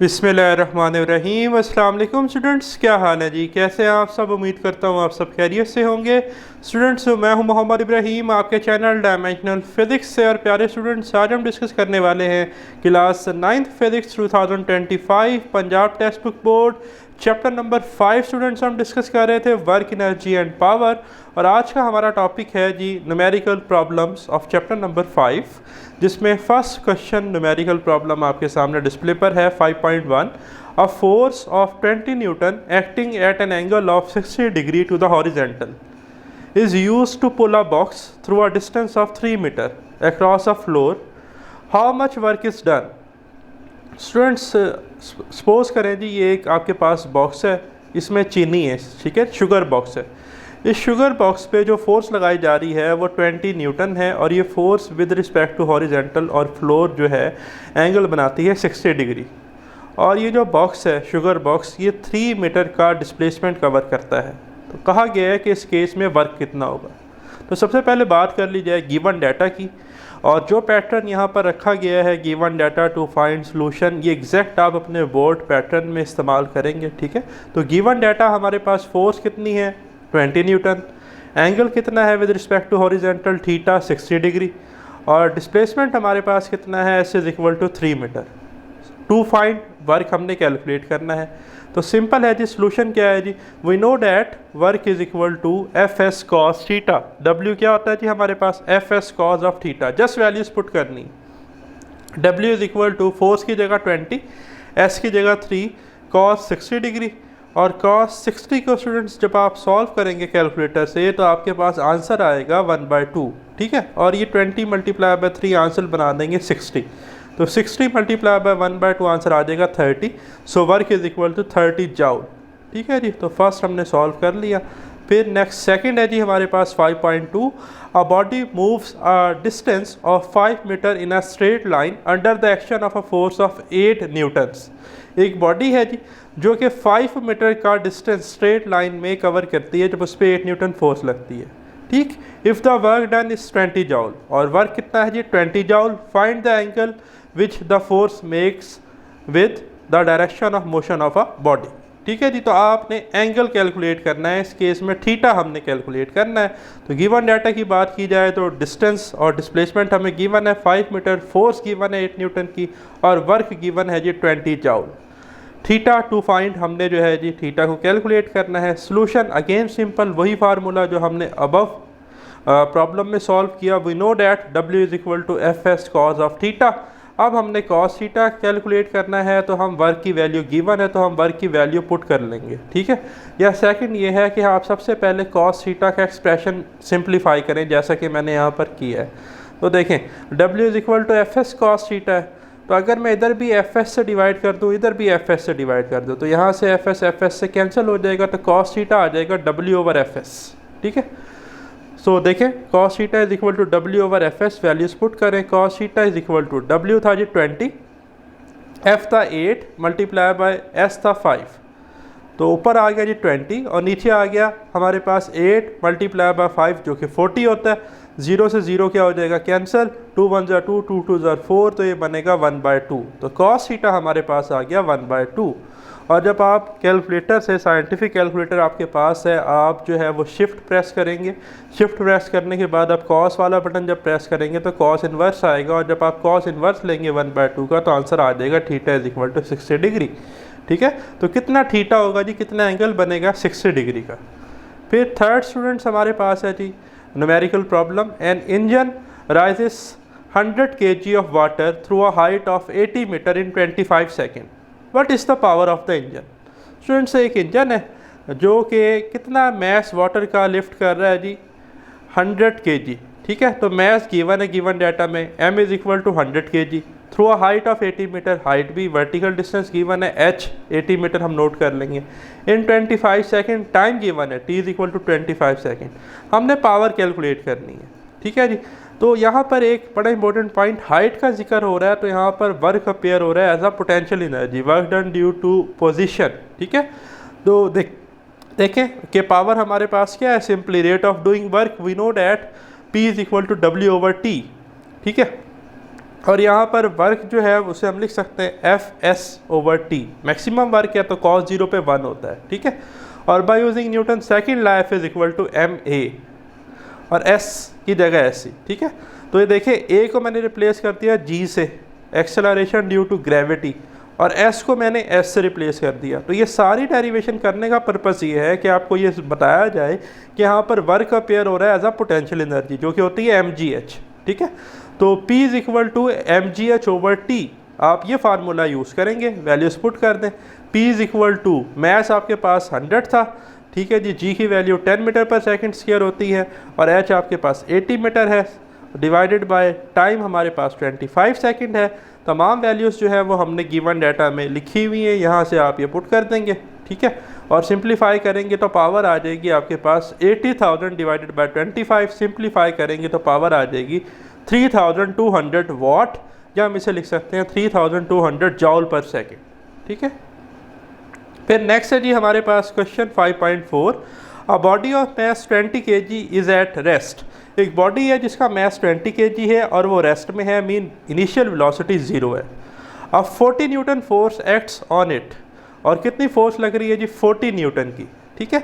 बिस्मिल्लाहिर्रहमानिर्रहीम। अस्सलाम वालेकुम स्टूडेंट्स, क्या हाल है जी? कैसे हैं आप सब? उम्मीद करता हूँ आप सब खैरियत से होंगे। स्टूडेंट्स, मैं हूँ मोहम्मद इब्राहीम, आपके चैनल डायमेंशनल फिज़िक्स से। और प्यारे स्टूडेंट्स, आज हम डिस्कस करने वाले हैं class 9th physics 2025 Punjab text book board chapter number 5। Students, हम डिस्कस कर रहे थे वर्क, एनर्जी एंड पावर। और आज का हमारा टॉपिक है जी numerical problems of chapter number 5, जिसमें फर्स्ट क्वेश्चन न्यूमेरिकल प्रॉब्लम आपके सामने डिस्प्ले पर है 5.1। A force of 20 newton acting at an angle of 60 degree to the horizontal is used to pull a box through a distance of 3 meter across a floor. How much work is done? Students, suppose करें जी ये एक आपके पास box है, इसमें चीनी है, ठीक है, शुगर बॉक्स है। इस शुगर बॉक्स पे जो फोर्स लगाई जा रही है वो 20 न्यूटन है, और ये force with respect to horizontal और फ्लोर जो है एंगल बनाती है 60 डिग्री। और ये जो बॉक्स है, शुगर बॉक्स, ये 3 मीटर का डिस्प्लेसमेंट कवर करता है। तो कहा गया है कि इस केस में वर्क कितना होगा। तो सबसे पहले बात कर ली जाए गिवन डाटा की, और जो पैटर्न यहाँ पर रखा गया है given data to find solution, ये एग्जैक्ट आप अपने बोर्ड पैटर्न में इस्तेमाल करेंगे, ठीक है। तो गिवन डाटा हमारे पास फोर्स कितनी है 20 न्यूटन, एंगल कितना है with respect to horizontal theta 60 degree, और डिस्प्लेसमेंट हमारे पास कितना है S is equal to 3 metre. To find work हमने कैलकुलेट करना है। तो सिंपल है जी, सोल्यूशन क्या है जी, we know that work is equal to F S cos theta. W क्या होता है जी हमारे पास, F S cos of theta. Just values put करनी। W is equal to force की जगह 20, एस की जगह 3, कॉस 60 डिग्री। और कॉस 60 को स्टूडेंट्स जब आप सॉल्व करेंगे कैलकुलेटर से तो आपके पास आंसर आएगा 1/2, ठीक है। और ये 20 मल्टीप्लाई बाय 3 आंसर बना देंगे 60। तो 60 मल्टीप्लाई बाय 1/2 आंसर आ जाएगा 30। So work is equal to 30 joule, ठीक है जी। तो फर्स्ट हमने सॉल्व कर लिया। फिर नेक्स्ट सेकंड है जी हमारे पास 5.2। A body moves a distance of 5 meter in a straight line under the action of a force of 8 newtons. एक बॉडी है जी जो कि 5 मीटर का डिस्टेंस स्ट्रेट लाइन में कवर करती है जब उस पर 8 न्यूटन फोर्स लगती है, ठीक। If the work done is 20 joule, और वर्क कितना है जी 20 joule. Find the angle which the force makes with the direction of motion of a body, ठीक है जी। तो आपने एंगल कैलकुलेट करना है, इस केस में थीटा हमने कैलकुलेट करना है। तो गिवन डाटा की बात की जाए तो डिस्टेंस और डिस्प्लेसमेंट हमें गिवन है 5 मीटर, फोर्स गिवन है 8 न्यूटन की, और वर्क गिवन है जी 20 जाउल। थीटा टू फाइंड, हमने जो है जी थीटा को कैलकुलेट करना है। सोल्यूशन अगेन सिंपल, वही फार्मूला जो हमने अबव प्रॉब्लम में सॉल्व किया। We know that W is equal to F S cos of theta. अब हमने कॉस थीटा कैलकुलेट करना है, तो हम वर्क की वैल्यू गिवन है तो हम वर्क की वैल्यू पुट कर लेंगे, ठीक है। या सेकंड ये है कि आप सबसे पहले कॉस थीटा का एक्सप्रेशन सिंप्लीफाई करें, जैसा कि मैंने यहाँ पर किया है। तो देखें W is equal to F S cos theta है, तो अगर मैं इधर भी एफ एस से डिवाइड कर दूँ, इधर भी एफ एस से डिवाइड कर दूँ, तो यहाँ से एफ एस से कैंसिल हो जाएगा, तो कॉस थीटा आ जाएगा डब्ल्यू ओवर एफ एस, ठीक है। सो देखें cos theta is equal to W over F S, values put करें। Cos theta is equal to W था जी 20, एफ था 8 मल्टीप्लाई बाय एस था 5। तो ऊपर आ गया जी 20 और नीचे आ गया हमारे पास 8 मल्टीप्लाई बाय 5 जो कि 40 होता है। 0 से 0 क्या हो जाएगा कैंसिल, 2 1 ज़ा 2, 2 2 ज़ा 4, तो ये बनेगा 1/2। तो कॉस थीटा हमारे पास आ गया 1/2। और जब आप कैलकुलेटर से, साइंटिफिक कैलकुलेटर आपके पास है, आप जो है वो शिफ्ट प्रेस करेंगे। शिफ्ट प्रेस करने के बाद आप कॉस वाला बटन जब प्रेस करेंगे तो कॉस इन्वर्स आएगा, और जब आप कॉस इन्वर्स लेंगे 1/2 का तो आंसर आ जाएगा theta is equal to 60 degree, ठीक है। तो कितना थीटा होगा जी, कितना एंगल बनेगा 60 डिग्री का। फिर थर्ड स्टूडेंट्स हमारे पास है जी numerical problem. An engine raises 100 kg of water through a height of 80 metre in 25 second. What is the power of the engine. Students, एक इंजन है जो कि कितना मैस वाटर का लिफ्ट कर रहा है जी 100 kg, ठीक है। तो मैस गिवन है गिवन डाटा में, m is equal to 100 kg through a height of 80 meter. Height भी, वर्टिकल डिस्टेंस गिवन है h 80 मीटर हम नोट कर लेंगे। इन 25 सेकेंड टाइम गिवन है t is equal to 25 second. हमने पावर कैलकुलेट करनी है, ठीक है जी। तो यहाँ पर एक बड़ा इंपॉर्टेंट पॉइंट, हाइट का जिक्र हो रहा है, तो यहाँ पर वर्क अपेयर हो रहा है as a potential energy, work done due to position, ठीक है। तो देखें कि पावर हमारे पास क्या है, simply rate of doing work. We know that P is equal to W over T, ठीक है। और यहाँ पर वर्क जो है उसे हम लिख सकते हैं Fs/T। मैक्सिमम वर्क है तो cos 0 पे 1 होता है, ठीक है। और by using Newton second law F is equal to ma और s की जगह s, ठीक है। तो ये देखिए a को मैंने रिप्लेस कर दिया g से, एक्सेलरेशन ड्यू टू ग्रेविटी, और s को मैंने s से रिप्लेस कर दिया। तो ये सारी डेरिवेशन करने का पर्पस ये है कि आपको ये बताया जाए कि यहाँ पर वर्क अपेयर हो रहा है एज अ पोटेंशियल एनर्जी जो कि होती है mgh, ठीक है। तो P is equal to mgh/T, आप ये फार्मूला यूज़ करेंगे, वैल्यूज पुट कर दें। P is equal to mass आपके पास 100 था, ठीक है जी, G की वैल्यू 10 मीटर पर सेकंड स्क्वायर होती है और H आपके पास 80 मीटर है, डिवाइडेड बाय टाइम हमारे पास 25 सेकंड है। तमाम वैल्यूज़ जो है वो हमने गिवन डाटा में लिखी हुई हैं, यहाँ से आप ये पुट कर देंगे, ठीक है। और सिंप्लीफाई करेंगे तो पावर आ जाएगी आपके पास 80,000 डिवाइडेड बाय 25, सिंप्लीफाई करेंगे तो पावर आ जाएगी 3200 वाट, या हम इसे लिख सकते हैं 3200 जॉल पर सेकेंड, ठीक है। फिर नेक्स्ट है जी हमारे पास question 5.4, a body of mass 20 kg is at rest. एक बॉडी है जिसका मैस 20 kg है और वो रेस्ट में है, मीन इनिशियल वेलोसिटी 0 है। अब 40 Newton force acts on it, और कितनी फोर्स लग रही है जी 40 न्यूटन की, ठीक है।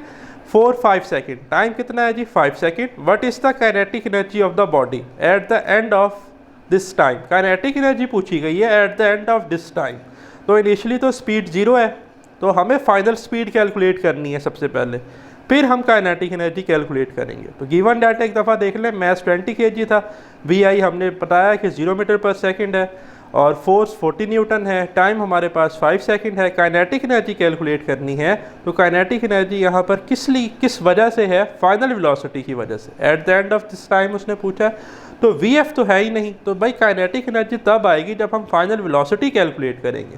5 सेकेंड, टाइम कितना है जी 5 second. What is the kinetic energy of the body at the end of this time. Kinetic energy पूछी गई है at the end of this time. तो इनिशियली तो स्पीड 0 है, तो हमें फाइनल स्पीड कैलकुलेट करनी है सबसे पहले, फिर हम काइनेटिक एनर्जी कैलकुलेट करेंगे। तो गिवन डाटा एक दफ़ा देख लें, मैस 20 kg था, VI हमने बताया कि 0 मीटर पर सेकंड है और फोर्स 40 न्यूटन है, टाइम हमारे पास 5 सेकंड है। काइनेटिक एनर्जी कैलकुलेट करनी है, तो काइनेटिक एनर्जी यहाँ पर किस वजह से है, फाइनल वेलोसिटी की वजह से। At the end of this time उसने पूछा, तो VF तो है ही नहीं, तो भाई काइनेटिक एनर्जी तब आएगी जब हम फाइनल वेलोसिटी कैलकुलेट करेंगे,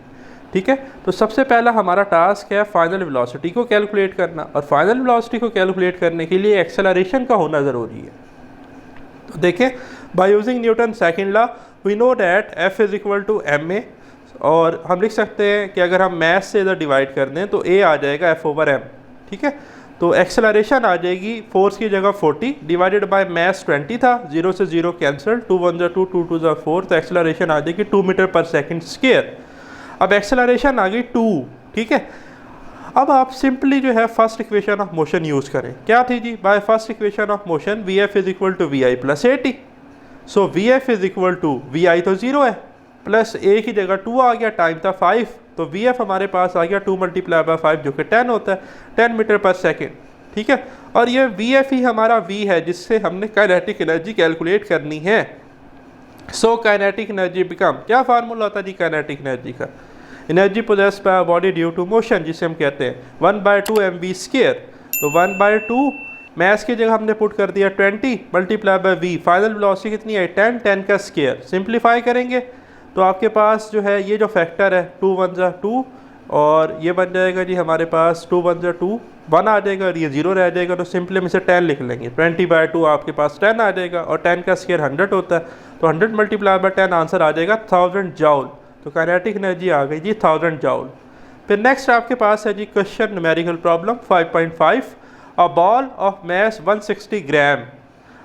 ठीक है। तो सबसे पहला हमारा टास्क है फाइनल वेलोसिटी को कैलकुलेट करना, और फाइनल वेलोसिटी को कैलकुलेट करने के लिए एक्सेलरेशन का होना ज़रूरी है। तो देखें, by using Newton second law we know that F is equal to ma, और हम लिख सकते हैं कि अगर हम मैथ से इधर डिवाइड कर दें तो a आ जाएगा F/m, ठीक है। तो एक्सेलरेशन आ जाएगी फोर्स की जगह 40 डिवाइडेड बाय मैस 20 था, 0 से 0 कैंसिल, 2 1 2 2 2 4, तो एक्सेलरेशन आ जाएगी 2 मीटर पर सेकंड स्क्वायर। अब एक्सेलरेशन आ गई 2, ठीक है। अब आप सिंपली जो है first equation of motion use करें, क्या थी जी, by first equation of motion VF is equal to VI plus 80। So VF is equal to VI तो 0 है, प्लस A की जगह 2 आ गया, टाइम था 5, तो VF हमारे पास आ गया 2 मल्टीप्लाई बाय 5 जो कि 10 होता है, 10 मीटर पर सेकेंड, ठीक है। और ये VF ही हमारा V है जिससे हमने काइनेटिक एनर्जी कैलकुलेट करनी है। सो काइनेटिक एनर्जी बिकम, क्या फार्मूला होता है जी काइनेटिक एनर्जी का, energy possessed by body due to motion, जिसे हम कहते हैं 1/2 mv²। तो 1/2 मैस की जगह हमने पुट कर दिया 20 multiply by v, final velocity कितनी है 10, 10 का स्क्वायर। सिंप्लीफाई करेंगे तो आपके पास जो है ये जो फैक्टर है 2 1 जा 2, और ये बन जाएगा जी हमारे पास 2 1 जा 2, 1 आ जाएगा और ये 0 रह जाएगा, तो सिंपली हम इसे 10 लिख लेंगे। 20/2 आपके पास 10 आ जाएगा, और 10 का स्क्वायर 100 होता है, तो 100 मल्टीप्लाई बाय 10 आंसर आ जाएगा 1000 जॉल। तो काइनेटिक एनर्जी आ गई जी 1000 जॉल। फिर नेक्स्ट आपके पास है जी question numerical problem 5.5, a ball of mass 160 gram.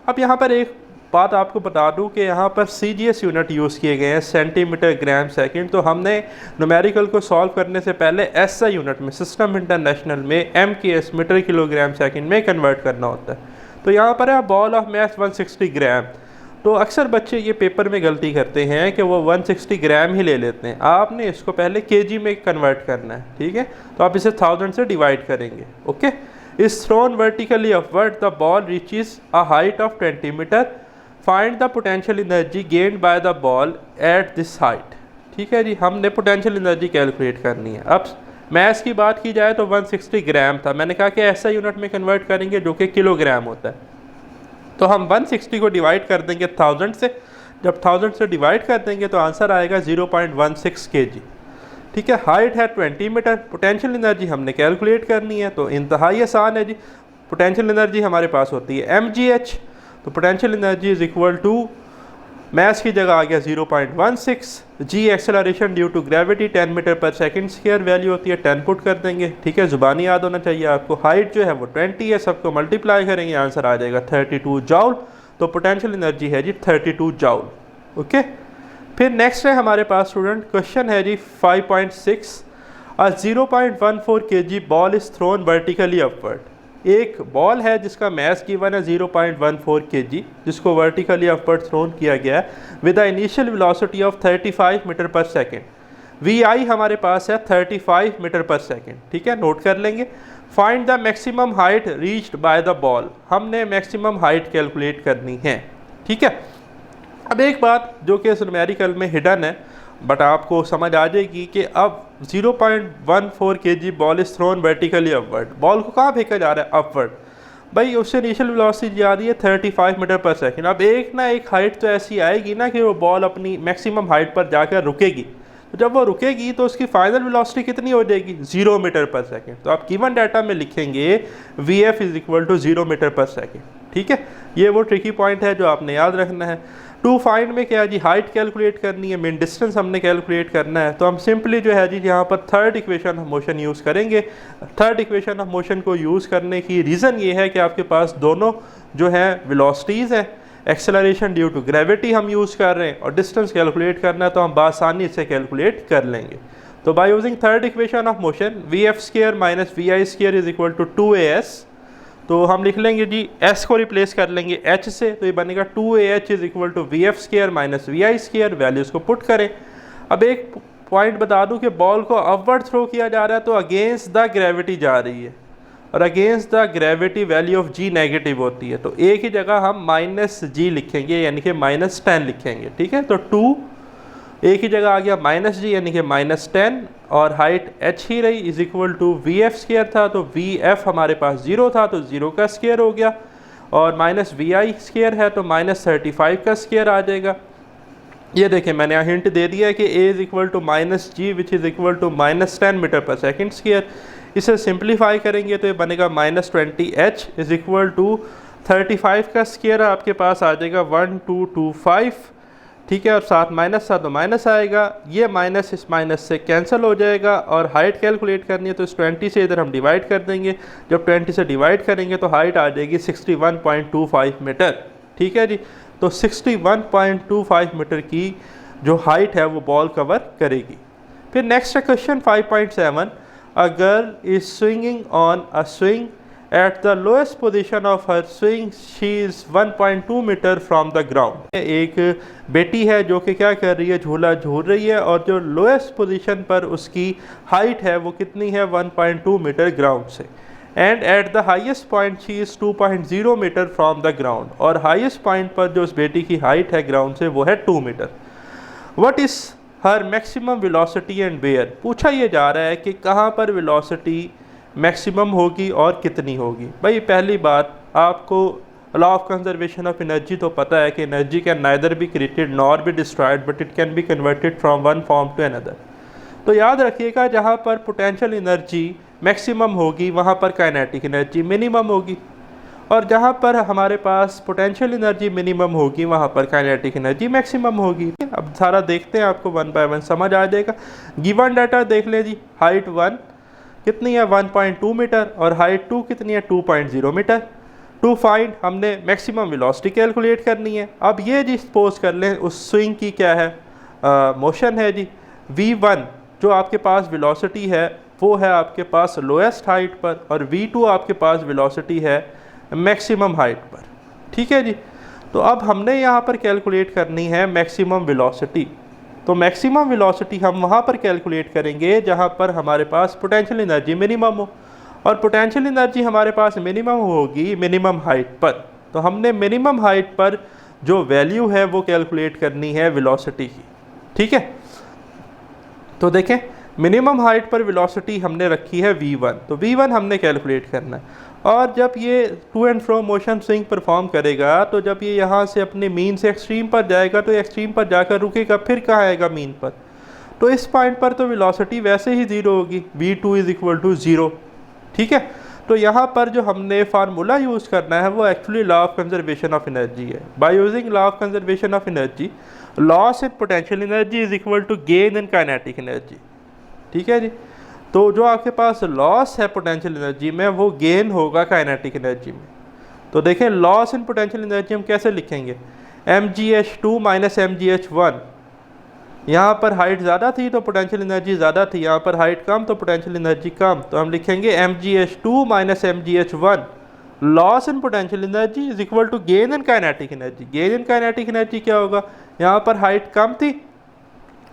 अब यहाँ पर एक बात आपको बता दूं कि यहाँ पर CGS यूनिट यूज़ किए गए हैं, सेंटीमीटर ग्राम सेकंड। तो हमने न्यूमेरिकल को सॉल्व करने से पहले SI यूनिट में, सिस्टम इंटरनेशनल में MKS मीटर किलोग्राम सेकंड में कन्वर्ट करना होता है। तो यहाँ पर है बॉल ऑफ मैस 160 ग्राम। तो अक्सर बच्चे ये पेपर में गलती करते हैं कि वो 160 ग्राम ही ले लेते हैं, आपने इसको पहले kg में कन्वर्ट करना है, ठीक है। तो आप इसे 1000 से डिवाइड करेंगे, okay. Is thrown vertically upward, the ball reaches a height of 20 meter, find the potential energy gained by the ball at this height, ठीक है जी। हमने पोटेंशियल एनर्जी कैलकुलेट करनी है। अब मैस की बात की जाए तो 160 ग्राम था, मैंने कहा कि SI यूनिट में कन्वर्ट करेंगे जो कि किलोग्राम होता है। तो हम 160 को डिवाइड कर देंगे 1000 से, जब 1000 से डिवाइड कर देंगे तो आंसर आएगा 0.16 kg, ठीक है। हाइट है 20 मीटर, पोटेंशियल एनर्जी हमने कैलकुलेट करनी है, तो इंतहाई आसान है जी। पोटेंशियल एनर्जी हमारे पास होती है mgh, तो potential energy is equal to mass की जगह आ गया 0.16, जी acceleration due to gravity 10 metre पर सेकंड स्क्वायर, वैल्यू होती है 10 पुट कर देंगे, ठीक है। ज़ुबानी याद होना चाहिए आपको। हाइट जो है वो 20 है, सबको मल्टीप्लाई करेंगे आंसर आ जाएगा 32 जॉल। तो पोटेंशियल एनर्जी है जी 32 जॉल, ओके। फिर नेक्स्ट है हमारे पास स्टूडेंट, क्वेश्चन है जी 5.6, अ 0.14 kg ball is thrown vertically upward. एक बॉल है जिसका मैस गिवन है 0.14 kg, जिसको वर्टिकली अपवर्ड थ्रोन किया गया है with the initial velocity of 35 meter पर सेकेंड। वी आई हमारे पास है 35 मीटर पर सेकेंड, ठीक है, नोट कर लेंगे। Find the maximum height reached by the ball, हमने मैक्सिमम हाइट कैलकुलेट करनी है, ठीक है। अब एक बात जो कि इस न्यूमेरिकल में हिडन है बट आपको समझ आ जाएगी कि अब 0.14 kg ball is thrown vertically upward, ball को कहाँ फेंका जा रहा है, अपवर्ड। भाई उससे इनिशियल वेलोसिटी जा रही है 35 मीटर पर सेकेंड। अब एक ना एक हाइट तो ऐसी आएगी ना कि वो बॉल अपनी मैक्सिमम हाइट पर जाकर रुकेगी, तो जब वो रुकेगी तो उसकी फाइनल वेलोसिटी कितनी हो जाएगी, 0 मीटर पर सेकेंड। तो आप गिवन डाटा में लिखेंगे V F is equal to 0 meter पर सेकेंड, ठीक है। ये वो ट्रिकी पॉइंट है जो आपने याद रखना है। टू फाइंड में क्या है जी, हाइट कैलकुलेट करनी है, मीन डिस्टेंस हमने कैलकुलेट करना है। तो हम सिंपली जो है जी यहाँ पर third equation of motion use करेंगे। थर्ड इक्वेशन ऑफ मोशन को यूज़ करने की रीज़न ये है कि आपके पास दोनों जो है वेलोसिटीज़ हैं, एक्सेलरेशन ड्यू टू ग्रेविटी हम यूज़ कर रहे हैं और डिस्टेंस कैलकुलेट करना है, तो हम आसानी से कैलकुलेट कर लेंगे। तो by using third equation of motion V F square minus V I square is equal to 2AS, तो हम लिख लेंगे जी s को रिप्लेस कर लेंगे h से, तो ये बनेगा 2AH is equal to V F square minus V I square, values को पुट करें। अब एक पॉइंट बता दूं कि बॉल को अपवर्ड थ्रो किया जा रहा है तो अगेंस्ट द ग्रेविटी जा रही है, और against the gravity value of g negative होती है, तो एक ही जगह हम -g लिखेंगे यानी कि -10 लिखेंगे, ठीक है। तो 2 एक ही जगह आ गया -g यानी कि -10, और हाइट h ही रही is equal to V F square था, तो वी एफ हमारे पास 0 था तो 0 का स्क्वायर हो गया, और माइनस वी आई स्क्वायर है तो -35 का स्क्वायर आ जाएगा। ये देखें मैंने यहाँ हिंट दे दिया है कि a is equal to -g which is equal to -10 metre पर सेकेंड स्क्वायर। इसे सिंप्लीफाई करेंगे तो ये बनेगा -20h इज इक्वल टू 35 का स्क्वायर आपके पास आ जाएगा 1225, ठीक है, और साथ माइनस था तो माइनस आएगा, ये माइनस इस माइनस से कैंसिल हो जाएगा, और हाइट कैलकुलेट करनी है तो इस 20 से इधर हम डिवाइड कर देंगे। जब 20 से डिवाइड करेंगे तो हाइट आ जाएगी 61.25 मीटर, ठीक है जी। तो 61.25 मीटर की जो हाइट है वो बॉल कवर करेगी। फिर नेक्स्ट है question 5.7, a girl is swinging on a swing at the lowest position of her swing she is 1.2 meter from the ground. एक बेटी है जो कि क्या कर रही है, झूला झूल रही है, और जो लोएस्ट पोजीशन पर उसकी हाइट है वो कितनी है, 1.2 मीटर ग्राउंड से। And at the highest point she is 2.0 meter from the ground, और हाईएस्ट पॉइंट पर जो उस बेटी की हाइट है ग्राउंड से वो है 2 meter. What is her maximum velocity and where, पूछा ये जा रहा है कि कहाँ पर वेलोसिटी मैक्सिमम होगी और कितनी होगी। भाई पहली बात, आपको law of conservation of energy तो पता है कि energy can neither be created nor be destroyed but it can be converted from one form to another. तो याद रखिएगा जहाँ पर पोटेंशियल एनर्जी मैक्सिमम होगी वहाँ पर काइनेटिक एनर्जी मिनिमम होगी, और जहाँ पर हमारे पास पोटेंशियल एनर्जी मिनिमम होगी वहाँ पर काइनेटिक एनर्जी मैक्सिमम होगी। अब सारा देखते हैं, आपको 1 बाय 1 समझ आ जाएगा। गिवन डाटा देख लें जी, हाइट 1 कितनी है 1.2 मीटर, और हाइट 2 कितनी है 2.0 मीटर। टू फाइंड हमने मैक्सिमम वेलोसिटी कैलकुलेट करनी है। अब ये जी सपोज कर लें उस स्विंग की क्या है, मोशन है जी, v1 जो आपके पास वेलोसिटी है वो है आपके पास लोएस्ट हाइट पर, और v2 आपके पास वेलोसिटी है मैक्सिमम हाइट पर, ठीक है जी। तो अब हमने यहाँ पर कैलकुलेट करनी है मैक्सिमम वेलोसिटी। तो मैक्सिमम वेलोसिटी हम वहाँ पर कैलकुलेट करेंगे जहाँ पर हमारे पास पोटेंशियल एनर्जी मिनिमम हो, और पोटेंशियल एनर्जी हमारे पास मिनिमम होगी मिनिमम हाइट पर। तो हमने मिनिमम हाइट पर जो वैल्यू है वो कैलकुलेट करनी है वेलोसिटी की, ठीक है। तो देखें मिनिमम हाइट पर वेलोसिटी हमने रखी है v1, तो v1 हमने कैलकुलेट करना है। और जब ये to and fro motion swing perform करेगा तो जब ये यहाँ से अपने मीन से एक्सट्रीम पर जाएगा तो एक्सट्रीम पर जाकर रुकेगा, फिर कहाँ आएगा मीन पर, तो इस पॉइंट पर तो वेलोसिटी वैसे ही 0 होगी, v2 इज इक्वल टू 0, ठीक है। तो यहाँ पर जो हमने फार्मूला यूज़ करना है वो actually law of conservation of energy है। By using law of conservation of energy, loss in potential energy is equal to gain in kinetic energy, ठीक है जी। तो जो आपके पास लॉस है पोटेंशियल एनर्जी में वो गेन होगा काइनेटिक एनर्जी में। तो देखें लॉस इन पोटेंशियल एनर्जी हम कैसे लिखेंगे, mgh2 माइनस mgh1, यहाँ पर हाइट ज़्यादा थी तो पोटेंशियल एनर्जी ज़्यादा थी, यहाँ पर हाइट कम तो पोटेंशियल एनर्जी कम। तो हम लिखेंगे mgh2 minus mgh1 loss in potential energy is equal to gain in kinetic energy. Gain in kinetic energy क्या होगा, यहाँ पर हाइट कम थी,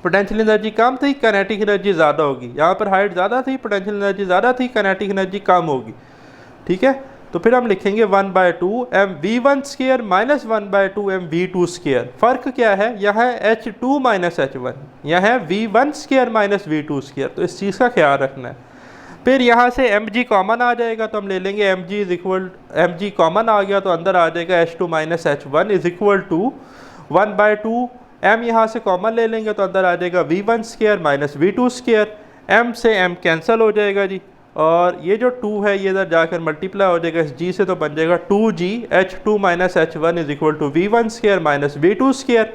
पोटेंशियल एनर्जी कम थी, काइनेटिक एनर्जी ज़्यादा होगी। यहाँ पर हाइट ज़्यादा थी, पोटेंशियल एनर्जी ज़्यादा थी, काइनेटिक एनर्जी कम होगी। ठीक है, तो फिर हम लिखेंगे 1/2 mv1 square minus 1/2 mv2 square. फ़र्क क्या है, यह है h2 माइनस h1, यह है v1 square minus v2 square. तो इस चीज़ का ख्याल रखना है। फिर यहाँ से mg कॉमन आ जाएगा तो हम ले लेंगे mg कॉमन आ गया तो अंदर आ जाएगा h2 minus h1 is equal to 1/2 m, यहाँ से कॉमन ले लेंगे तो अंदर आ जाएगा v1 square minus v2 square. m से m कैंसिल हो जाएगा जी, और ये जो 2 है ये इधर जाकर मल्टीप्लाई हो जाएगा इस g से, तो बन जाएगा 2g h2 minus h1 is equal to v1 square minus v2 square.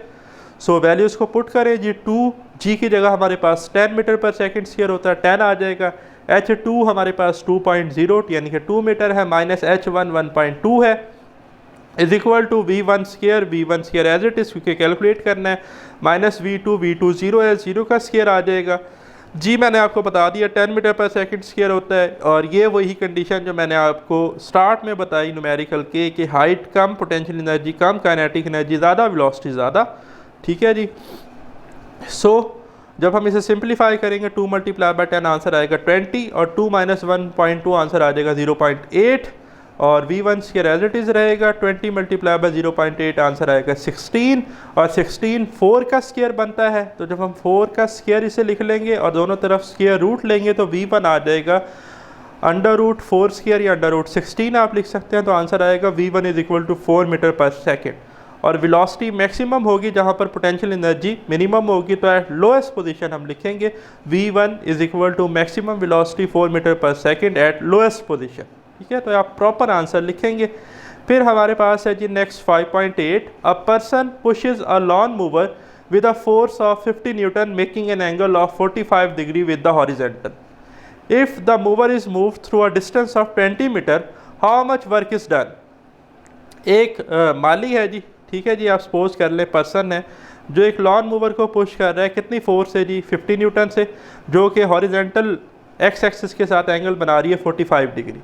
So values को पुट करें जी, 2g की जगह हमारे पास 10 मीटर पर सेकंड स्क्वायर होता है, 10 आ जाएगा। h2 हमारे पास 2.0 यानी कि 2 मीटर है, माइनस h1 1.2 है, is equal to v1 square as it is क्योंकि कैलकुलेट करना है, माइनस v2 0 है, 0 का स्क्वायर आ जाएगा। जी मैंने आपको बता दिया 10 मीटर पर सेकंड स्क्वायर होता है, और ये वही कंडीशन जो मैंने आपको स्टार्ट में बताई न्यूमेरिकल के कि हाइट कम, पोटेंशियल एनर्जी कम, काइनेटिक एनर्जी ज़्यादा, वेलोसिटी ज़्यादा। ठीक है जी। सो जब हम इसे सिंप्लीफाई करेंगे 2 मल्टीप्लाई बाय 10 आंसर आएगा 20, और 2 माइनस 1.2 आंसर आ जाएगा 0.8, और v1 square as it is रहेगा। 20 मल्टीप्लाई बाय 0.8 आंसर आएगा 16, और 16 4 का स्क्वायर बनता है। तो जब हम 4 का स्क्वायर इसे लिख लेंगे और दोनों तरफ स्क्वायर रूट लेंगे तो v1 आ जाएगा √4 स्क्वायर या √16 आप लिख सकते हैं। तो आंसर आएगा v1 is equal to 4 meter पर सेकेंड। और वेलोसिटी मैक्सिमम होगी जहाँ पर पोटेंशियल एनर्जी मिनिमम होगी, तो एट लोएस्ट पोजीशन हम लिखेंगे v1 is equal to maximum velocity 4 meter पर सेकेंड एट लोएस्ट पोजीशन। ठीक है, तो आप प्रॉपर आंसर लिखेंगे। फिर हमारे पास है जी next 5.8, a person pushes a lawn mower with a force of 50 newton making an angle of 45 degree with the horizontal. If the mower is move through a distance of 20 metre, how much work is done. एक माली है जी, ठीक है जी, आप suppose कर लें person है जो एक लॉन मूवर को पुश कर रहा है, कितनी फोर्स है जी 50 न्यूटन से, जो कि हॉरिजेंटल एक्स एक्सिस के साथ एंगल बना रही है 45 डिग्री।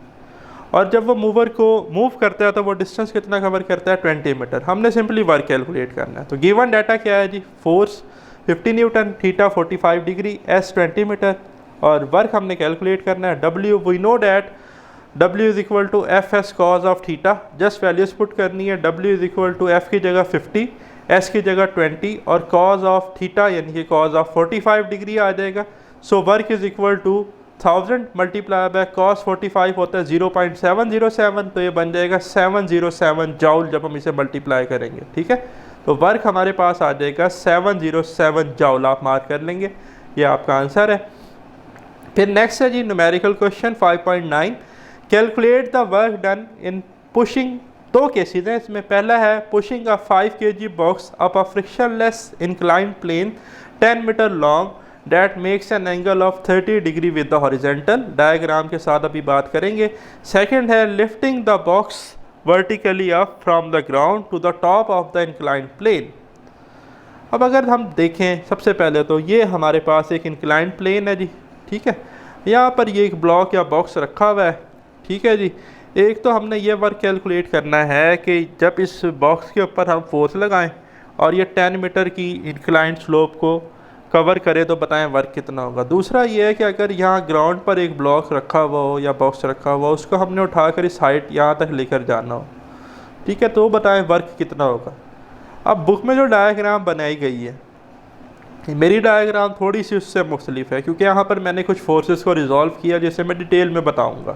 और जब वो मूवर को मूव करता है तो वो डिस्टेंस कितना कवर करता है 20 मीटर। हमने सिंपली वर्क कैलकुलेट करना है। तो गिवन डाटा क्या है जी, force 50 newton, theta 45 degree, S 20 metre, और वर्क हमने कैलकुलेट करना है। W we know that W is equal to F S cos of theta, just values put करनी है। W is equal to F की जगह 50, S की जगह 20, और कॉज ऑफ थीटा यानी कि कॉज ऑफ 45 डिग्री आ जाएगा। So work is equal to 1000 multiply by cos 45 होता है 0.707, तो ये बन जाएगा 707 जाउल जब हम इसे मल्टीप्लाई करेंगे। ठीक है, तो वर्क हमारे पास आ जाएगा 707 जाउल, आप मार्क कर लेंगे, ये आपका आंसर है। फिर नेक्स्ट है जी numerical question 5.9, calculate the work done in pushing. दो केसेस हैं इसमें। पहला है pushing a 5 kg box up a frictionless inclined plane 10 metre long that makes an angle of 30 degree with the horizontal. Diagram के साथ अभी बात करेंगे। सेकंड है lifting the box vertically up from the ground to the top of the inclined plane. अब अगर हम देखें सबसे पहले तो ये हमारे पास एक इंक्लाइंड प्लेन है जी, ठीक है, यहाँ पर ये एक ब्लॉक या बॉक्स रखा हुआ है। ठीक है जी, एक तो हमने ये वर्क कैलकुलेट करना है कि जब इस बॉक्स के ऊपर हम फोर्स लगाएं और ये 10 मीटर की इंक्लाइंड स्लोप को कवर करे तो बताएं वर्क कितना होगा। दूसरा ये है कि अगर यहाँ ग्राउंड पर एक ब्लॉक रखा हुआ हो या बॉक्स रखा हुआ हो, उसको हमने उठाकर इस हाइट यहाँ तक लेकर जाना हो, ठीक है, तो बताएं वर्क कितना होगा। अब बुक में जो डायग्राम बनाई गई है, मेरी डायग्राम थोड़ी सी उससे मुख्तलिफ है क्योंकि यहाँ पर मैंने कुछ फोर्सेस को रिजॉल्व किया जिसे मैं डिटेल में बताऊँगा।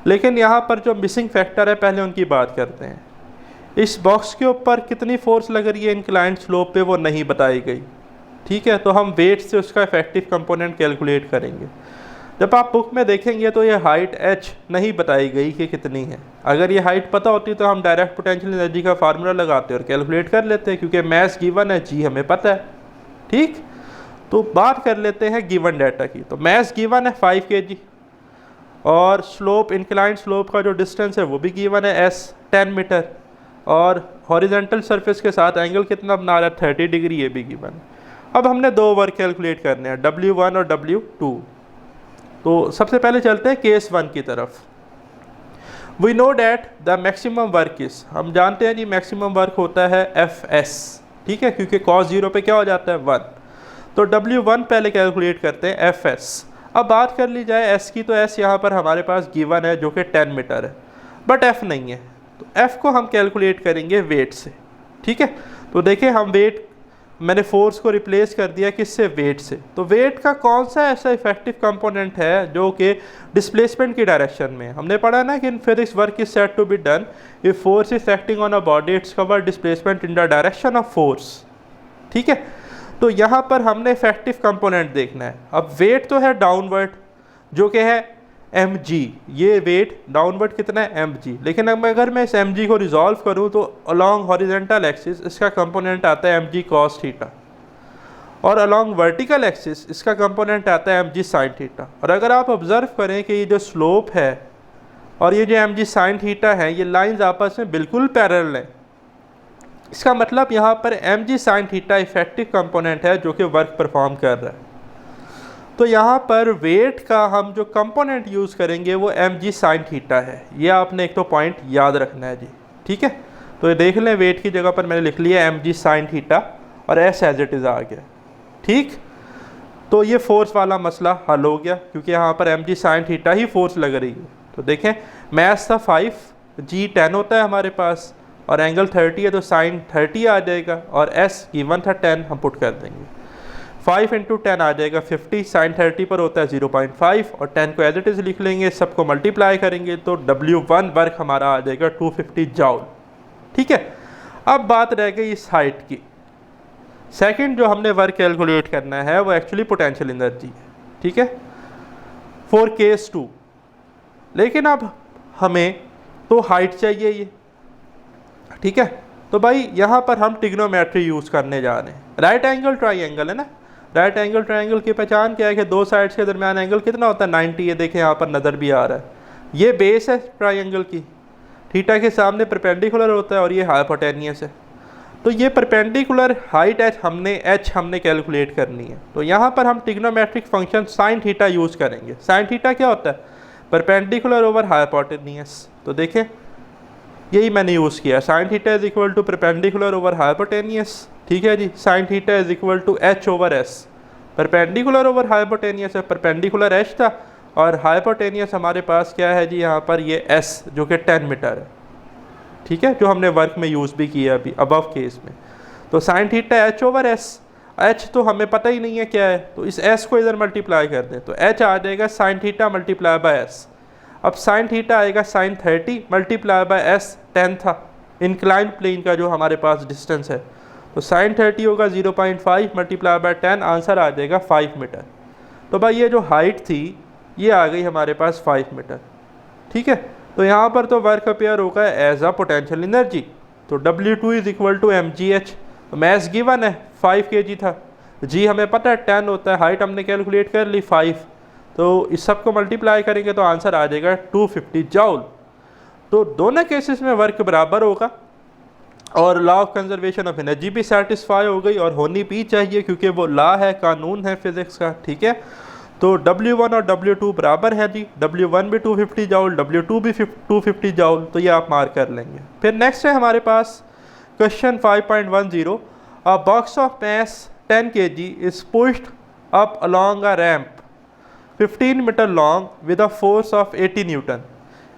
लेकिन यहाँ पर जो मिसिंग फैक्टर है पहले उनकी बात करते हैं। इस बॉक्स के ऊपर कितनी फोर्स लग रही है इंक्लाइंड स्लोप पे वो नहीं बताई गई। ठीक है, तो हम वेट से उसका इफेक्टिव कंपोनेंट कैलकुलेट करेंगे। जब आप बुक में देखेंगे तो ये हाइट h नहीं बताई गई कि कितनी है। अगर ये हाइट पता होती तो हम डायरेक्ट पोटेंशियल एनर्जी का फार्मूला लगाते और कैलकुलेट कर लेते क्योंकि मैथ गिवन है, जी हमें पता है। ठीक, तो बात कर लेते हैं गिवन डाटा की। तो मैथ गिवन है 5 kg और स्लोप इंक्लाइंड स्लोप का जो डिस्टेंस है वो भी गिवन है s 10 मीटर, और हॉरिजेंटल सरफेस के साथ एंगल कितना बना रहा है 30 डिग्री, ये भी गिवन है। अब हमने दो वर्क कैलकुलेट करने हैं, W1 और W2। तो सबसे पहले चलते हैं केस 1 की तरफ। We know that the maximum work is, हम जानते हैं जी मैक्सिमम वर्क होता है Fs, ठीक है, क्योंकि cos 0 पे क्या हो जाता है 1। तो W1 पहले कैलकुलेट करते हैं Fs। अब बात कर ली जाए S की, तो S यहाँ पर हमारे पास गिवन है जो कि 10 मीटर है, बट F नहीं है, तो F को हम कैलकुलेट करेंगे वेट से, ठीक है। तो देखिए हम वेट, मैंने फोर्स को रिप्लेस कर दिया किससे, वेट से। तो वेट का कौन सा ऐसा इफेक्टिव कंपोनेंट है जो कि डिस्प्लेसमेंट की डायरेक्शन में, हमने पढ़ा ना कि in physics work is said to be done if force is acting on a body its cover displacement in the direction of force, ठीक है। तो यहाँ पर हमने इफेक्टिव कंपोनेंट देखना है। अब वेट तो है डाउनवर्ड जो कि है mg, ये वेट डाउनवर्ड कितना है mg, लेकिन अब अगर मैं इस mg को रिजॉल्व करूँ तो अलॉन्ग हॉरिजेंटल एक्सिस इसका कंपोनेंट आता है mg cos थीटा, और अलॉन्ग वर्टिकल एक्सिस इसका कंपोनेंट आता है mg sin थीटा। और अगर आप ऑब्जर्व करें कि ये जो स्लोप है और ये जो mg sin थीटा है, ये लाइंस आपस में बिल्कुल पैरेलल हैं, इसका मतलब यहाँ पर mg sin theta effective component है जो कि वर्क परफॉर्म कर रहा है। तो यहाँ पर वेट का हम जो कंपोनेंट यूज़ करेंगे वो mg sin थीटा है, ये आपने एक तो पॉइंट याद रखना है जी, ठीक है। तो ये देख लें, वेट की जगह पर मैंने लिख लिया mg sin थीटा और s एज इट इज़ आ गया, ठीक। तो ये फोर्स वाला मसला हल हो गया, क्योंकि यहाँ पर mg sin थीटा ही फोर्स लग रही है। तो देखें मैथ था 5, g 10 होता है हमारे पास, और एंगल 30 है तो sin 30 आ जाएगा, और s गिवन था 10, हम पुट कर देंगे, 5 इंटू 10 आ जाएगा 50, sin 30 पर होता है 0.5, और 10 को एज इट इज़ लिख लेंगे, सबको मल्टीप्लाई करेंगे तो W1 वर्क हमारा आ जाएगा 250 जॉल, ठीक है। अब बात रह गई इस हाइट की। सेकंड जो हमने वर्क कैलकुलेट करना है वो एक्चुअली पोटेंशियल एनर्जी है, ठीक है, फॉर केस 2। लेकिन अब हमें तो हाइट चाहिए ये, ठीक है। तो भाई यहाँ पर हम ट्रिग्नोमेट्री यूज़ करने जा रहे हैं। राइट एंगल ट्राइंगल है ना, राइट एंगल ट्राइंगल की पहचान क्या है कि दो साइड्स के दरमियान एंगल कितना होता है 90, ये देखें यहाँ पर नज़र भी आ रहा है, ये बेस है ट्राइंगल की, थीटा के सामने परपेंडिकुलर होता है और ये हाइपोटेनियस है। तो ये परपेंडिकुलर हाइट एच हमने कैलकुलेट करनी है। तो यहाँ पर हम trigonometric function sine theta use करेंगे। साइन थीटा क्या होता है, परपेंडिकुलर ओवर हाइपोटेनियस। तो देखें यही मैंने यूज़ किया, sine theta is equal to perpendicular over hypotenuse, ठीक है जी। Sine theta is equal to H over S, perpendicular over hypotenuse है, परपेंडिकुलर एच था और हाइपोटेनियस हमारे पास क्या है जी यहाँ पर ये एस जो कि 10 मीटर है, ठीक है, जो हमने वर्क में यूज़ भी किया अभी अबव केस में। तो sine theta H over S, H तो हमें पता ही नहीं है क्या है, तो इस एस को इधर मल्टीप्लाई कर दें तो एच आ जाएगा sine theta multiply by S. अब साइन थीटा आएगा साइन 30 मल्टीप्लाई बाय एस, 10 था इंक्लाइन प्लेन का जो हमारे पास डिस्टेंस है, तो साइन 30 होगा 0.5 मल्टीप्लाई बाय 10, आंसर आ जाएगा 5 मीटर। तो भाई ये जो हाइट थी ये आ गई हमारे पास 5 मीटर, ठीक है। तो यहाँ पर तो वर्क अपेयर होगा एज अ पोटेंशियल एनर्जी। तो W2 is equal to mgh, तो मैस गिवन है 5 kg था, g हमें पता है 10 होता है, हाइट हमने कैलकुलेट कर ली 5, तो इस सब को मल्टीप्लाई करेंगे तो आंसर आ जाएगा 250 जॉल। तो दोनों केसेस में वर्क बराबर होगा और law of conservation of energy भी सेटिस्फाई हो गई, और होनी भी चाहिए क्योंकि वो लॉ है, कानून है फिजिक्स का, ठीक है। तो W1 और W2 बराबर है जी, W1 भी 250 जॉल, W2 भी 250 जॉल, तो ये आप मार्क कर लेंगे। फिर नेक्स्ट है हमारे पास question 5.10, a box of mass 10 kg is pushed up along a ramp 15 meter long with a force of 80 Newton.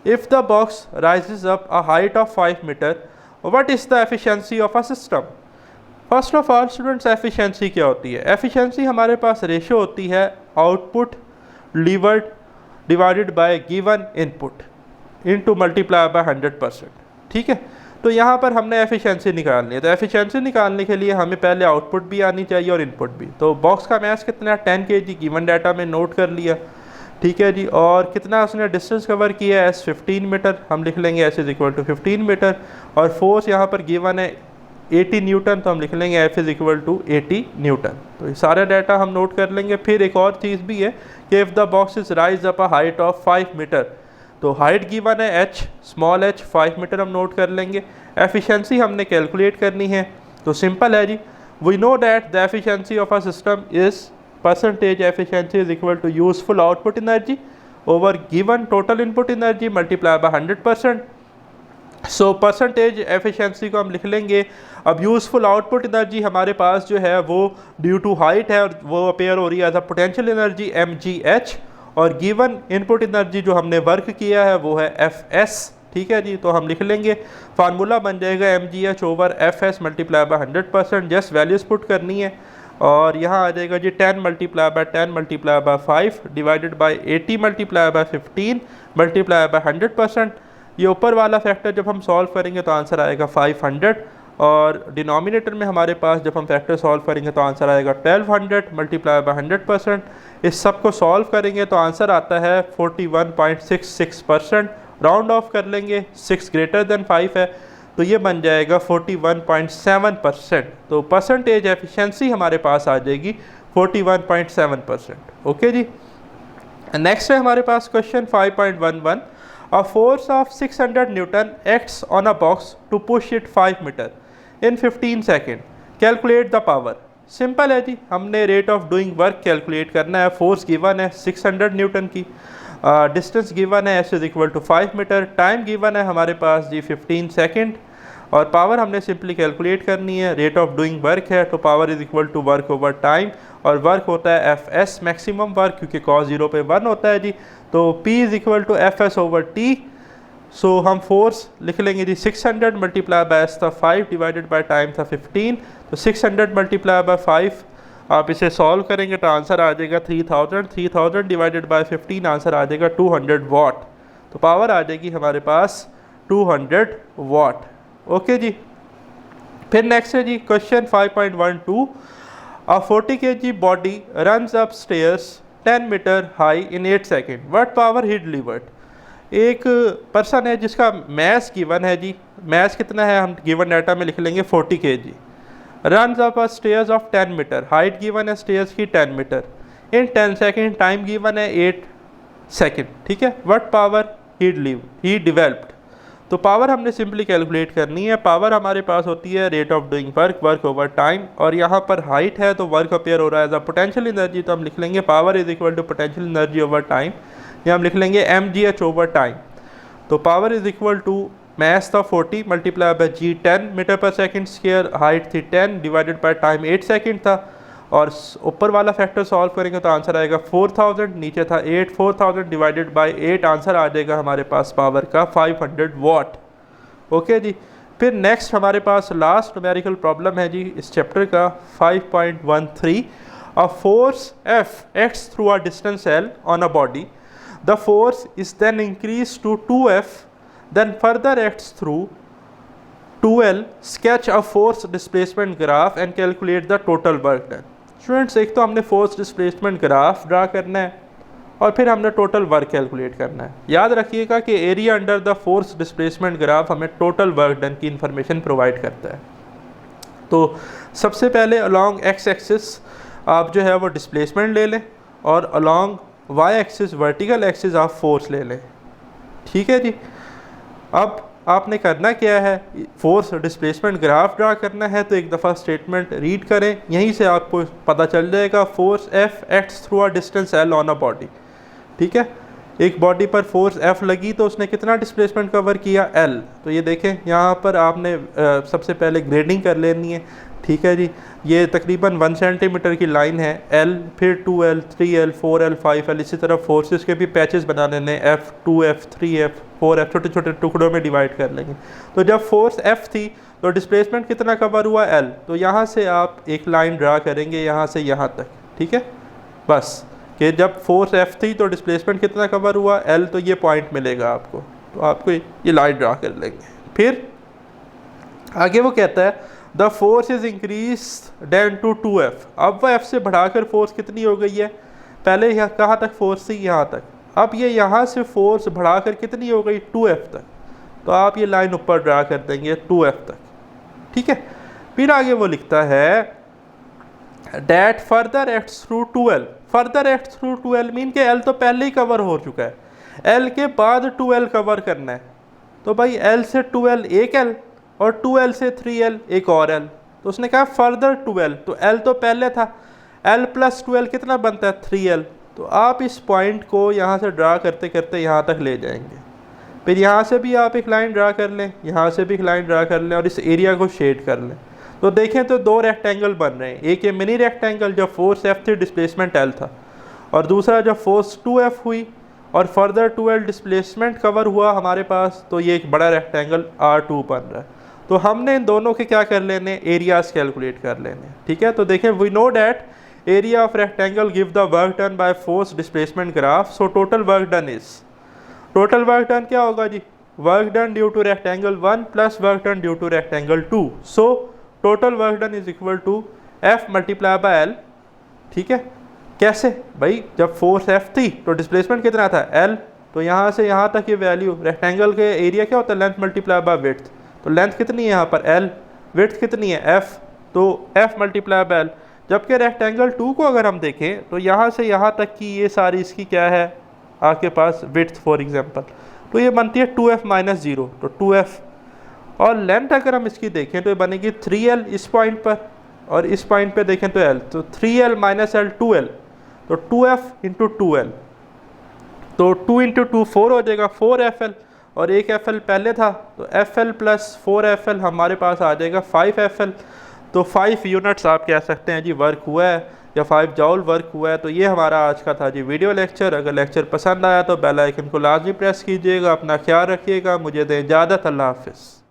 If the box rises up a height of 5 meter, what is the efficiency of a system? First of all students, efficiency क्या होती है? efficiency हमारे पास ratio होती है output delivered divided by given input into multiply by 100%, ठीक है। तो यहाँ पर हमने एफिशिएंसी निकालनी है, तो एफिशिएंसी निकालने के लिए हमें पहले आउटपुट भी आनी चाहिए और इनपुट भी। तो बॉक्स का मैस कितना 10 kg गिवन डाटा में नोट कर लिया, ठीक है जी। और कितना उसने डिस्टेंस कवर किया है, एस 15 मीटर, हम लिख लेंगे S is equal to 15 meter, और फोर्स यहाँ पर गिवन है 80 न्यूटन, तो हम लिख लेंगे F is equal to 80 newton. तो ये सारा डाटा हम नोट कर लेंगे। फिर एक और चीज़ भी है कि if the box is raise up a height of 5 meter, तो हाइट गिवन है एच, स्मॉल एच 5 मीटर हम नोट कर लेंगे। एफिशिएंसी हमने कैलकुलेट करनी है, तो सिंपल है जी, we know that the efficiency of a system is percentage efficiency is equal to useful output energy over given total input energy multiply by 100%। So percentage efficiency को हम लिख लेंगे। अब यूज़फुल आउटपुट एनर्जी हमारे पास जो है वो ड्यू टू हाइट है और वो अपेयर हो रही है as a potential energy mgh, और गिवन इनपुट एनर्जी जो हमने वर्क किया है वो है fs। ठीक है जी, तो हम लिख लेंगे फार्मूला बन जाएगा mgh over fs multiply by 100%। Just values put करनी है और यहाँ आ जाएगा जी 10 multiply by 10 multiply by 5 divided by 80 multiply by 15 multiply by 100%। ये ऊपर वाला फैक्टर जब हम सॉल्व करेंगे तो आंसर आएगा 500, और डिनोमिनेटर में हमारे पास जब हम फैक्टर सॉल्व करेंगे तो आंसर आएगा 1200 मल्टीप्लाई बाय 100%। इस सब को सॉल्व करेंगे तो आंसर आता है 41.66%। राउंड ऑफ कर लेंगे, 6 ग्रेटर देन 5 है तो ये बन जाएगा 41.7%। तो परसेंटेज एफिशिएंसी हमारे पास आ जाएगी 41.7%। ओके जी, नेक्स्ट है हमारे पास question 5.11। A force of 600 Newton acts on a box to push it 5 meter in 15 seconds. Calculate the power. Simple है जी, हमने rate of doing work calculate करना है। फोर्स गिवन है 600 न्यूटन की, डिस्टेंस गिवन है s is equal to 5 meter, time given है हमारे पास जी 15 सेकेंड, और पावर हमने सिंपली कैलकुलेट करनी है। रेट ऑफ डूइंग वर्क है तो power is equal to work over time, और वर्क होता है fs मैक्सिमम वर्क, क्योंकि cos 0 पे 1 होता है जी, तो P is equal to fs over t। So हम फोर्स लिख लेंगे जी 600 मल्टीप्लाई बाय s था 5 डिवाइडेड बाय टाइम था 15, तो 600 मल्टीप्लाई बाय 5 आप इसे सॉल्व करेंगे तो आंसर आ जाएगा 3000 डिवाइडेड बाय 15 आंसर आ जाएगा 200 वाट। तो पावर आ जाएगी हमारे पास 200 वाट। ओके जी, फिर नेक्स्ट है जी question 5.12। A 40 kg body runs up stairs 10 metre high in 8 second, what power he delivered. एक पर्सन है जिसका मैस गिवन है जी, मैस कितना है हम गिवन डाटा में लिख लेंगे 40 kg, runs up a stairs of 10 meter, height given है स्टेयर्स की 10 meter in 10 second, time given है 8 सेकेंड। ठीक है, व्हाट पावर ही डिवेल्प्ड। तो पावर हमने सिंपली कैलकुलेट करनी है। पावर हमारे पास होती है rate of doing work, work over time, और यहाँ पर हाइट है तो वर्क अपेयर हो रहा है एज अ पोटेंशियल एनर्जी, तो हम लिख लेंगे power is equal to potential energy over time, या हम लिख लेंगे mgh ओवर टाइम। तो power is equal to mass था 40 मल्टीप्लाई बाय g 10 मीटर पर सेकेंड स्क्वायर, हाइट थी 10 डिवाइडेड बाय टाइम 8 सेकेंड था, और ऊपर वाला फैक्टर सॉल्व करेंगे तो आंसर आएगा 4000, नीचे था 8, 4000 डिवाइडेड बाय 8 आंसर आ जाएगा हमारे पास पावर का 500 वाट। ओके जी, फिर नेक्स्ट हमारे पास लास्ट न्यूमेरिकल प्रॉब्लम है जी इस चैप्टर का 5.13। A force F acts through a distance L on a body. The force is then increased to 2F, then further acts through 2L. Sketch a force displacement graph and calculate the total work done. Students, एक तो हमने force displacement graph draw करना है और फिर हमने total work calculate करना है। याद रखिएगा कि area under the force displacement graph हमें टोटल वर्क डन की इंफॉर्मेशन प्रोवाइड करता है। तो सबसे पहले अलोंग एक्स एक्सिस आप जो है वो डिस्प्लेसमेंट ले लें, और along Y axis vertical axis आप फोर्स ले लें। ठीक है जी, अब आपने करना क्या है, फोर्स डिस्प्लेसमेंट ग्राफ ड्रा करना है, तो एक दफ़ा स्टेटमेंट रीड करें, यहीं से आपको पता चल जाएगा। Force F acts through a distance L on a body. ठीक है, एक बॉडी पर फोर्स F लगी तो उसने कितना डिस्प्लेसमेंट कवर किया, L। तो ये देखें यहाँ पर आपने सबसे पहले ग्रेडिंग कर लेनी है। ठीक है जी, ये तकरीबन 1 सेंटीमीटर की लाइन है, L, फिर 2L, 3L, 4L, 5L, इसी तरह फोर्सेस के भी पैचेस बना लेने, F, 2F, 3F, 4F, छोटे छोटे टुकड़ों में डिवाइड कर लेंगे। तो जब फोर्स F थी तो डिस्प्लेसमेंट कितना कवर हुआ, L। तो यहाँ से आप एक लाइन ड्रा करेंगे यहाँ से यहाँ तक। ठीक है, बस कि जब फोर्स F थी तो डिस्प्लेसमेंट कितना कवर हुआ, L, तो ये पॉइंट मिलेगा आपको, तो आपको ये लाइन ड्रा कर लेंगे। फिर आगे वो कहता है the force is increase then to 2F। अब वह F से बढ़ाकर फोर्स कितनी हो गई है, पहले यहाँ कहाँ तक फोर्स थी, यहाँ तक, अब ये यहाँ से फोर्स बढ़ाकर कितनी हो गई, 2F तक। तो आप ये लाइन ऊपर ड्रा कर देंगे 2F तक। ठीक है, फिर आगे वो लिखता है that further acts through 2L। Further acts through 2L mean के L तो पहले ही कवर हो चुका है, L के बाद 2L कवर करना है। तो भाई L से 2L एक L, और 2L से 3L एक और L। तो उसने कहा फर्दर 12, तो L तो पहले था, L प्लस 12 कितना बनता है 3L। तो आप इस पॉइंट को यहाँ से ड्रा करते करते यहाँ तक ले जाएंगे, फिर यहाँ से भी आप एक लाइन ड्रा कर लें, यहाँ से भी एक लाइन ड्रा कर लें और इस एरिया को शेड कर लें। तो देखें तो दो रेक्टेंगल बन रहे हैं, एक ये मिनी रेक्टेंगल जब फोर्स F थी डिस्प्लेसमेंट L था, और दूसरा जब फोर्स 2F हुई और फर्दर 2L डिस्प्लेसमेंट कवर हुआ हमारे पास, तो ये एक बड़ा रेक्टेंगल R2 बन रहा है। तो हमने इन दोनों के क्या कर लेने, एरियाज कैलकुलेट कर लेने। ठीक है, तो देखें we know that area of rectangle give the work done by force displacement graph. So total work done is, total work done क्या होगा जी, work done due to rectangle 1 plus work done due to rectangle 2। So total work done is equal to F multiply by L। ठीक है, कैसे भाई, जब force F थी तो डिस्प्लेसमेंट कितना था L, तो यहाँ से यहाँ तक ये वैल्यू, रेक्टेंगल के एरिया क्या होता है लेंथ मल्टीप्लाई बाय विड्थ, तो लेंथ कितनी है यहाँ पर L, विड्थ कितनी है F, तो F मल्टीप्लाई बाय L। जबकि रेक्टेंगल 2 को अगर हम देखें तो यहाँ से यहाँ तक की ये सारी इसकी क्या है आपके पास विड्थ फॉर एग्जांपल, तो ये बनती है 2F माइनस 0, तो 2F। और लेंथ अगर हम इसकी देखें तो ये बनेगी 3L इस पॉइंट पर, और इस पॉइंट पे देखें तो L, तो 3L माइनस L 2L, तो 2F इंटू 2L, तो 2 इंटू 2 4 हो जाएगा 4FL, और एक FL पहले था, तो FL प्लस 4FL हमारे पास आ जाएगा 5FL। तो 5 यूनिट्स आप कह सकते हैं जी वर्क हुआ है, या 5 जॉल वर्क हुआ है। तो ये हमारा आज का था जी वीडियो लेक्चर। अगर लेक्चर पसंद आया तो बेल आइकन को लाजमी प्रेस कीजिएगा। अपना ख्याल रखिएगा, मुझे दें इजाज़त, अल्लाह हाफ़िज़।